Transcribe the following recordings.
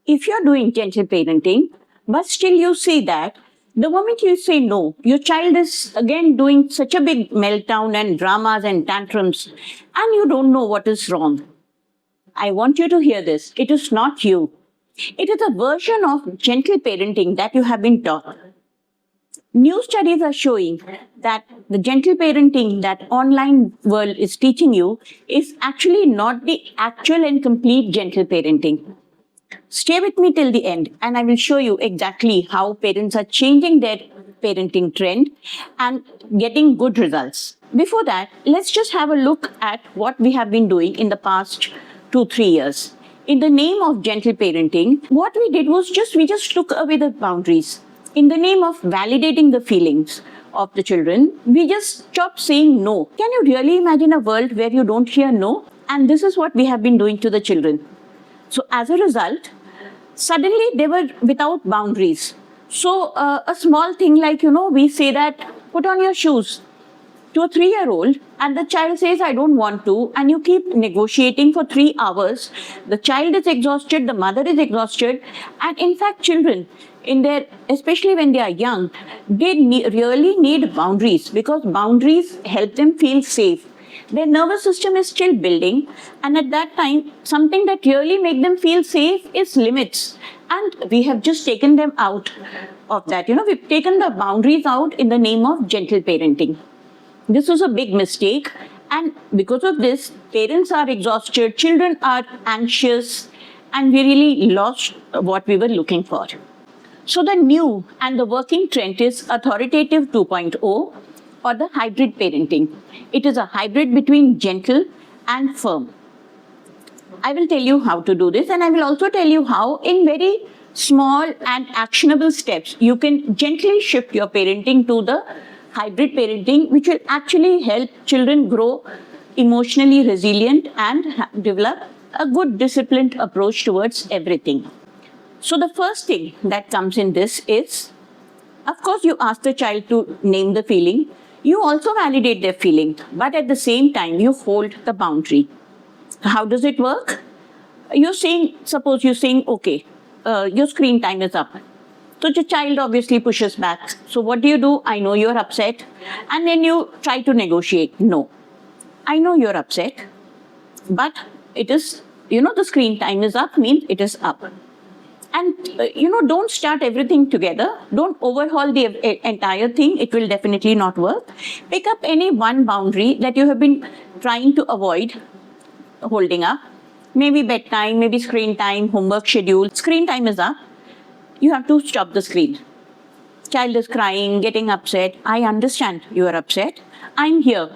If you're doing gentle parenting, but still you see that the moment you say no, your child is again doing such a big meltdown and dramas and tantrums, and you don't know what is wrong. I want you to hear this. It is not you. It is a version of gentle parenting that you have been taught. New studies are showing that the gentle parenting that online world is teaching you is actually not the actual and complete gentle parenting. Stay with me till the end and I will show you exactly how parents are changing their parenting trend and getting good results. Before that, let's just have a look at what we have been doing in the past 2-3 years. In the name of gentle parenting, what we did was we just took away the boundaries. In the name of validating the feelings of the children, we just stopped saying no. Can you really imagine a world where you don't hear no? And this is what we have been doing to the children. So as a result, suddenly they were without boundaries. So a small thing like, we say that, put on your shoes to a 3-year-old and the child says, I don't want to, and you keep negotiating for 3 hours. The child is exhausted, the mother is exhausted, and in fact, children, especially when they are young, they really need boundaries because boundaries help them feel safe. Their nervous system is still building, and at that time, something that really makes them feel safe is limits. And we have just taken them out of that. We've taken the boundaries out in the name of gentle parenting. This was a big mistake, and because of this, parents are exhausted, children are anxious, and we really lost what we were looking for. So the new and the working trend is authoritative 2.0 or the hybrid parenting. It is a hybrid between gentle and firm. I will tell you how to do this, and I will also tell you how in very small and actionable steps you can gently shift your parenting to the hybrid parenting, which will actually help children grow emotionally resilient and develop a good disciplined approach towards everything. So the first thing that comes in this is, of course, you ask the child to name the feeling. You also validate their feeling, but at the same time, you hold the boundary. How does it work? Suppose you're saying, okay, your screen time is up. So the child obviously pushes back. So what do? I know you're upset. And then you try to negotiate. No, I know you're upset, but it is, the screen time is up means it is up. And, don't start everything together. Don't overhaul the entire thing. It will definitely not work. Pick up any one boundary that you have been trying to avoid holding up. Maybe bedtime, maybe screen time, homework schedule. Screen time is up. You have to stop the screen. Child is crying, getting upset. I understand you are upset. I'm here.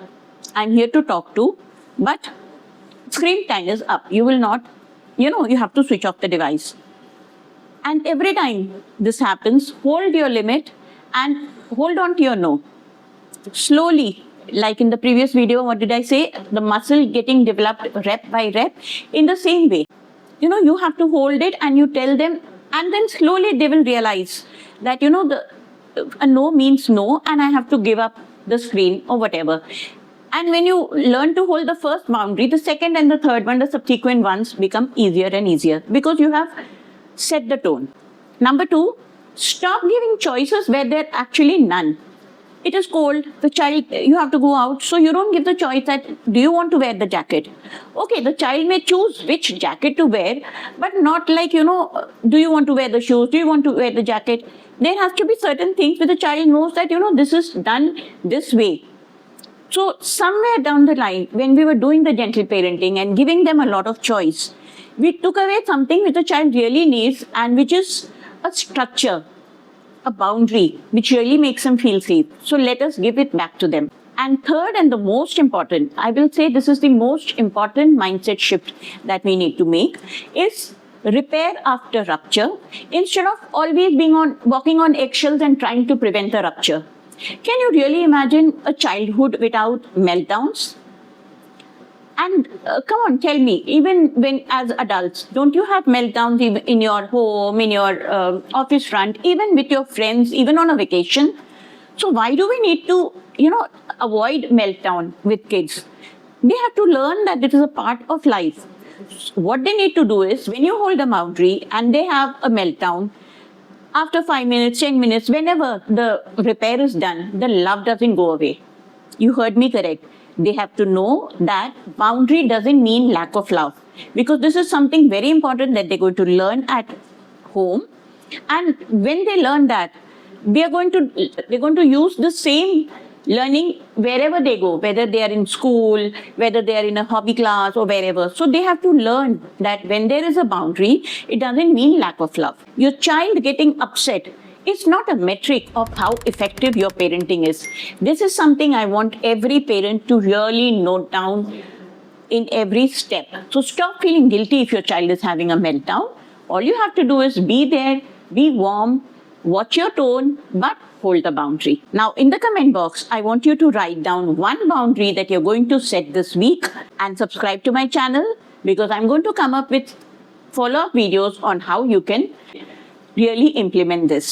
I'm here to talk to. But screen time is up. You will not, you have to switch off the device. And every time this happens, hold your limit and hold on to your no. Slowly, like in the previous video, what did I say? The muscle getting developed rep by rep. In the same way, you have to hold it and you tell them, and then slowly they will realize that, a no means no and I have to give up the screen or whatever. And when you learn to hold the first boundary, the second and the third one, the subsequent ones become easier and easier because you have set the tone. Number 2, stop giving choices where there are actually none. It is cold, the child, you have to go out, so you don't give the choice that, do you want to wear the jacket? Okay, the child may choose which jacket to wear, but not like, do you want to wear the shoes? Do you want to wear the jacket? There has to be certain things where the child knows that, this is done this way. So somewhere down the line, when we were doing the gentle parenting and giving them a lot of choice, we took away something which the child really needs and which is a structure, a boundary, which really makes them feel safe. So let us give it back to them. And third and the most important, I will say this is the most important mindset shift that we need to make, is repair after rupture instead of always walking on eggshells and trying to prevent the rupture. Can you really imagine a childhood without meltdowns? And come on, tell me, even when as adults, don't you have meltdowns even in your home, in your office front, even with your friends, even on a vacation? So why do we need to, avoid meltdown with kids? They have to learn that it is a part of life. What they need to do is, when you hold a boundary and they have a meltdown, after 5 minutes, 10 minutes, whenever the repair is done, the love doesn't go away. You heard me correct. They have to know that boundary doesn't mean lack of love, because this is something very important that they're going to learn at home. And when they learn that, they're going to use the same learning wherever they go, whether they are in school, whether they are in a hobby class or wherever. So they have to learn that when there is a boundary, it doesn't mean lack of love. Your child getting upset is not a metric of how effective your parenting is. This is something I want every parent to really note down in every step. So stop feeling guilty if your child is having a meltdown. All you have to do is be there, be warm, watch your tone, but hold the boundary. Now, in the comment box, I want you to write down one boundary that you're going to set this week, and subscribe to my channel, because I'm going to come up with follow-up videos on how you can really implement this.